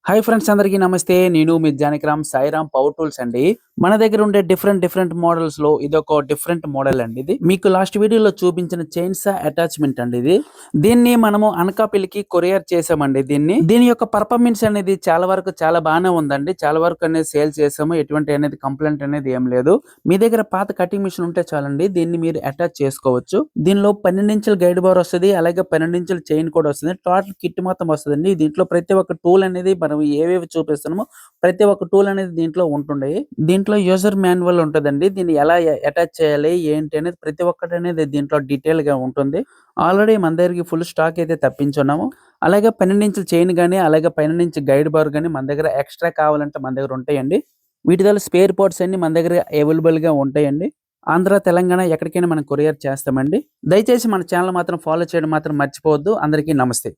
Hi friends అందరికీ నమస్తే. నేను మీ జానకిరామ్ సాయిరామ్ పవర్ టూల్స్ అండి. మన దగ్గర ఉండే డిఫరెంట్ మోడల్స్ లో ఇదొక డిఫరెంట్ మోడల్ అండి. ఇది మీకు లాస్ట్ వీడియోలో చూపించిన చైన్సా అటాచ్మెంట్ అండి. దీన్ని మనము అనకాపల్లికి కొరియర్ చేసామండి. దీని యొక్క పర్ఫార్మెన్స్ అనేది చాలా బాగానే ఉందండి. చాలా వరకు అనేది సేల్ చేసాము. ఎటువంటి అనేది కంప్లైంట్ అనేది ఏం లేదు. మీ దగ్గర పాత కటింగ్ మిషన్ ఉంటే చాలండి, దీన్ని మీరు అటాచ్ చేసుకోవచ్చు. దీనిలో 12 ఇంచుల గైడ్ బార్ వస్తుంది, అలాగే 12 ఇంచుల చైన్ కూడా వస్తుంది. టోటల్ కిట్ మొత్తం వస్తుందండి. దీంట్లో ప్రతి ఒక్క టూల్ అనేది మనం ఏవేవి చూపిస్తున్నామో ప్రతి ఒక్క టూల్ అనేది దీంట్లో ఉంటుండే. దీంట్లో యూజర్ మాన్యువల్ ఉంటుందండి. దీన్ని ఎలా అటాచ్ చేయాలి ఏంటి అనేది ప్రతి ఒక్కటి అనేది దీంట్లో డీటెయిల్ గా ఉంటుంది. ఆల్రెడీ మన దగ్గరికి ఫుల్ స్టాక్ అయితే తప్పించున్నాము. అలాగే 12 ఇంచుల చైన్ గానీ, అలాగే 12 ఇంచ్ గైడ్ బార్ గానీ మన దగ్గర ఎక్స్ట్రా కావాలంటే మన దగ్గర ఉంటాయండి. వీటి ద్వారా స్పేర్ పార్ట్స్ అన్ని మన దగ్గర అవైలబుల్ గా ఉంటాయండి. ఆంధ్ర, తెలంగాణ ఎక్కడికైనా మనం కొరియర్ చేస్తామండి. దయచేసి మన ఛానల్ మాత్రం ఫాలో చేయడం మాత్రం మర్చిపోవద్దు. అందరికీ నమస్తే.